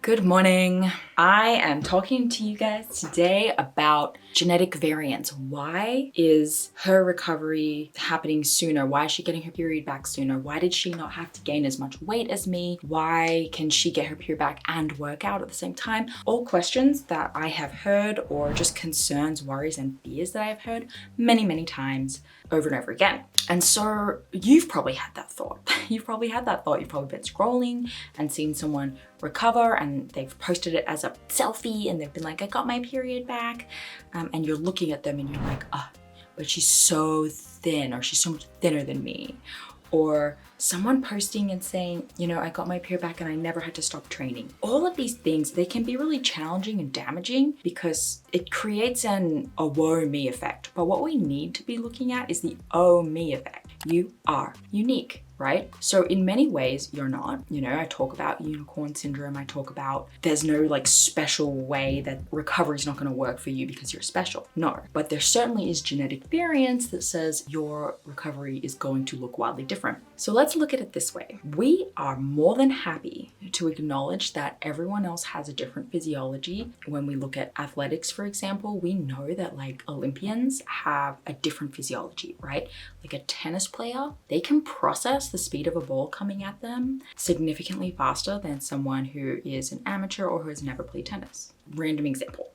Good morning. I am talking to you guys today about genetic variants. Why is her recovery happening sooner? Why is she getting her period back sooner? Why did she not have to gain as much weight as me? Why can she get her period back and work out at the same time? All questions that I have heard, or just concerns, worries, and fears that I have heard many times over and over again. And so you've probably had that thought. You've probably been scrolling and seen someone recover and they've posted it as a selfie and they've been like, I got my period back. And you're looking at them and you're like, oh, but she's so thin, or she's so much thinner than me. Or someone posting and saying, I got my period back and I never had to stop training. All of these things, they can be really challenging and damaging because it creates a woe me effect. But what we need to be looking at is the oh me effect. You are unique, right? So in many ways, you're not. I talk about unicorn syndrome. I talk about there's no special way that recovery is not going to work for you because you're special. No, but there certainly is genetic variance that says your recovery is going to look wildly different. So let's look at it this way. We are more than happy to acknowledge that everyone else has a different physiology. When we look at athletics, for example, we know that Olympians have a different physiology, right? Like a tennis player, they can process the speed of a ball coming at them significantly faster than someone who is an amateur or who has never played tennis. Random example.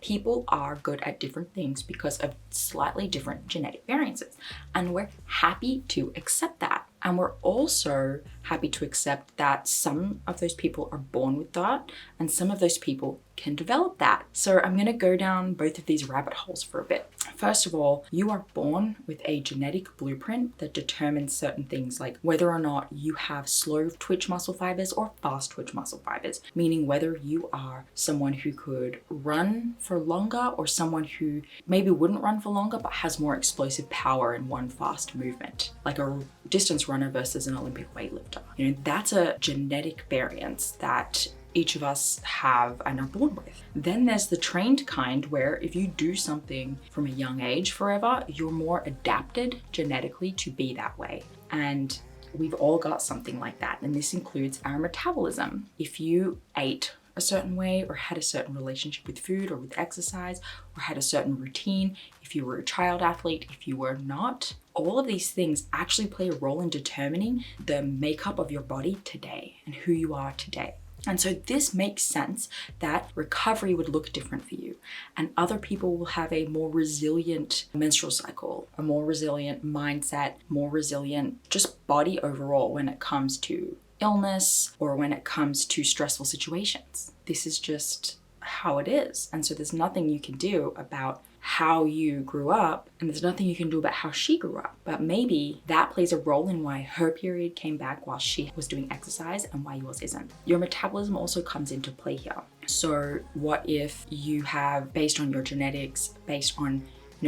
People are good at different things because of slightly different genetic variances. And we're happy to accept that. And we're also happy to accept that some of those people are born with that and some of those people can develop that. So I'm going to go down both of these rabbit holes for a bit. First of all, you are born with a genetic blueprint that determines certain things like whether or not you have slow twitch muscle fibers or fast twitch muscle fibers, meaning whether you are someone who could run for longer or someone who maybe wouldn't run for longer but has more explosive power in one fast movement, like a distance runner versus an Olympic weightlifter. That's a genetic variance that each of us have and are born with. Then there's the trained kind where if you do something from a young age forever, you're more adapted genetically to be that way. And we've all got something like that. And this includes our metabolism. If you ate a certain way or had a certain relationship with food or with exercise or had a certain routine, if you were a child athlete, if you were not, all of these things actually play a role in determining the makeup of your body today and who you are today. And so this makes sense that recovery would look different for you. And other people will have a more resilient menstrual cycle, a more resilient mindset, more resilient just body overall when it comes to illness or when it comes to stressful situations. This is just how it is. And so there's nothing you can do about how you grew up, and there's nothing you can do about how she grew up. But maybe that plays a role in why her period came back while she was doing exercise and why yours isn't. Your metabolism also comes into play here. So what if you have, based on your genetics, based on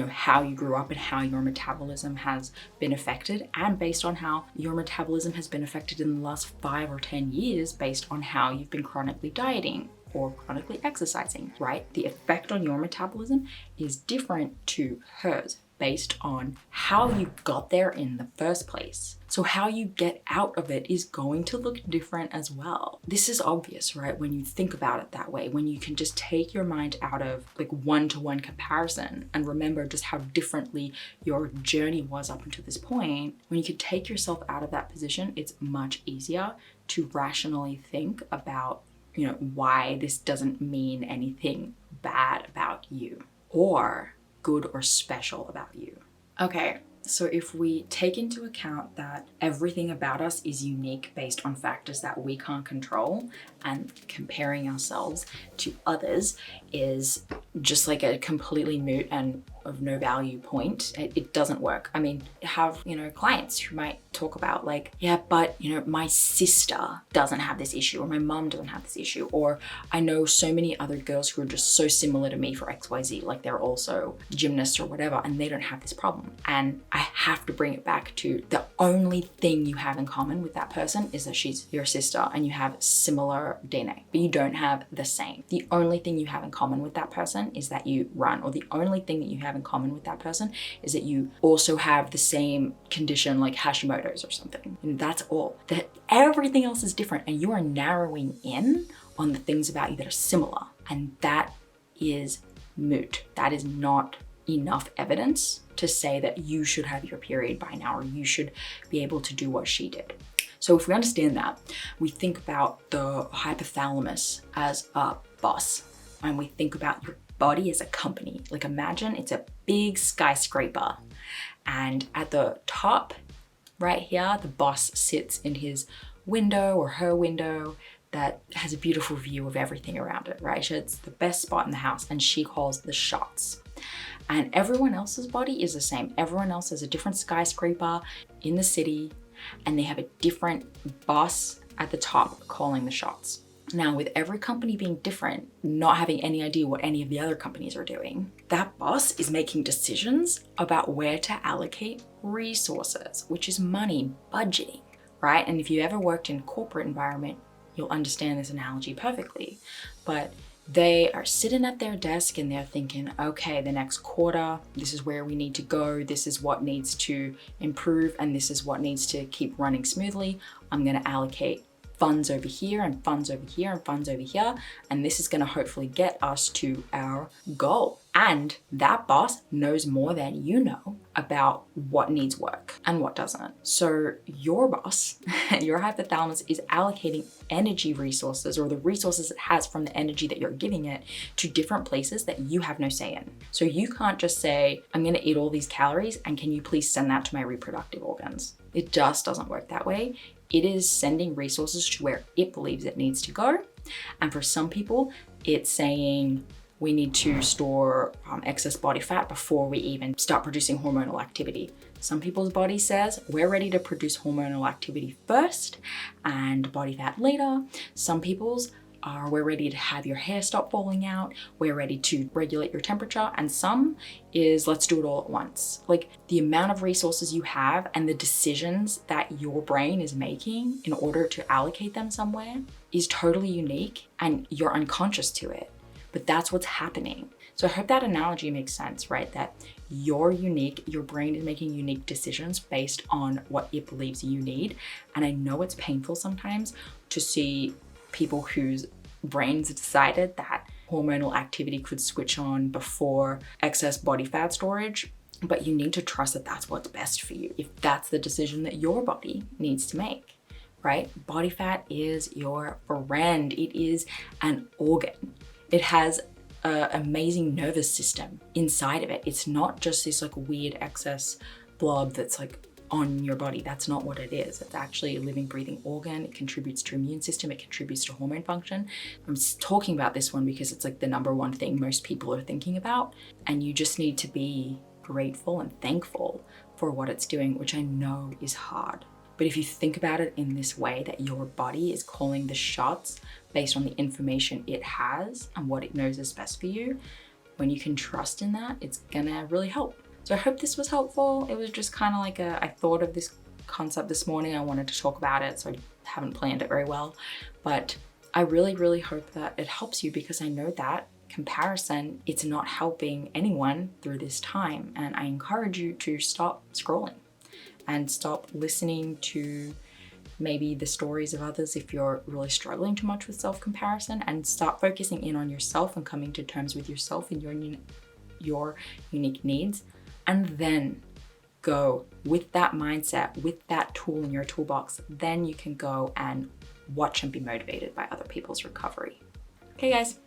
how you grew up and how your metabolism has been affected, and based on how your metabolism has been affected in the last 5 or 10 years based on how you've been chronically dieting or chronically exercising, right? The effect on your metabolism is different to hers based on how you got there in the first place. So how you get out of it is going to look different as well. This is obvious, right? When you think about it that way, when you can just take your mind out of one-to-one comparison and remember just how differently your journey was up until this point, when you can take yourself out of that position, it's much easier to rationally think about why this doesn't mean anything bad about you or good or special about you. Okay, so if we take into account that everything about us is unique based on factors that we can't control, and comparing ourselves to others is just a completely moot and of no value point, it doesn't work. I mean, have, clients who might talk about my sister doesn't have this issue, or my mom doesn't have this issue, or I know so many other girls who are just so similar to me for XYZ, they're also gymnasts or whatever, and they don't have this problem. And I have to bring it back to the only thing you have in common with that person is that she's your sister and you have similar DNA, but you don't have the same. The only thing you have in common with that person is that you run, or the only thing that you have in common with that person is that you also have the same condition like Hashimoto's or something. And that's all. That everything else is different, and you are narrowing in on the things about you that are similar. And that is moot. That is not enough evidence to say that you should have your period by now, or you should be able to do what she did. So if we understand that, we think about the hypothalamus as a boss, and we think about your body as a company. Like imagine it's a big skyscraper, and at the top right here, the boss sits in his window or her window that has a beautiful view of everything around it, right? It's the best spot in the house, and she calls the shots. And everyone else's body is the same. Everyone else has a different skyscraper in the city, and they have a different boss at the top calling the shots. Now, with every company being different, not having any idea what any of the other companies are doing, that boss is making decisions about where to allocate resources, which is money, budgeting, right? And if you ever worked in a corporate environment, you'll understand this analogy perfectly. But they are sitting at their desk and they're thinking, okay, the next quarter, this is where we need to go. This is what needs to improve, and this is what needs to keep running smoothly. I'm going to allocate funds over here and funds over here and funds over here. And this is going to hopefully get us to our goal. And that boss knows more than you know about what needs work and what doesn't. So your boss, your hypothalamus, is allocating energy resources, or the resources it has from the energy that you're giving it, to different places that you have no say in. So you can't just say, I'm going to eat all these calories and can you please send that to my reproductive organs? It just doesn't work that way. It is sending resources to where it believes it needs to go. And for some people, it's saying we need to store excess body fat before we even start producing hormonal activity. Some people's body says we're ready to produce hormonal activity first and body fat later. Some people's are we're ready to have your hair stop falling out, we're ready to regulate your temperature, and some is let's do it all at once. Like the amount of resources you have and the decisions that your brain is making in order to allocate them somewhere is totally unique, and you're unconscious to it. But that's what's happening. So I hope that analogy makes sense, right? That you're unique, your brain is making unique decisions based on what it believes you need. And I know it's painful sometimes to see people whose brains decided that hormonal activity could switch on before excess body fat storage, but you need to trust that that's what's best for you, if that's the decision that your body needs to make, right? Body fat is your friend. It is an organ. It has an amazing nervous system inside of it. It's not just this like weird excess blob that's like on your body. That's not what it is. It's actually a living, breathing organ. It contributes to your immune system. It contributes to hormone function. I'm talking about this one because it's like the number one thing most people are thinking about. And you just need to be grateful and thankful for what it's doing, which I know is hard. But if you think about it in this way, that your body is calling the shots based on the information it has and what it knows is best for you, when you can trust in that, it's gonna really help. So I hope this was helpful. It was just kind of like I thought of this concept this morning. I wanted to talk about it, so I haven't planned it very well. But I really, really hope that it helps you, because I know that comparison, it's not helping anyone through this time. And I encourage you to stop scrolling and stop listening to maybe the stories of others if you're really struggling too much with self-comparison, and start focusing in on yourself and coming to terms with yourself and your unique needs. And then go with that mindset, with that tool in your toolbox. Then you can go and watch and be motivated by other people's recovery. Okay, guys,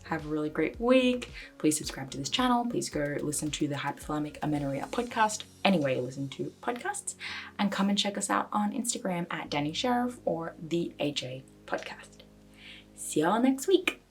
have a really great week. Please subscribe to this channel. Please go listen to the Hypothalamic Amenorrhea podcast, anywhere you listen to podcasts, and come and check us out on Instagram at Danny Sheriff or the AJ Podcast. See y'all next week.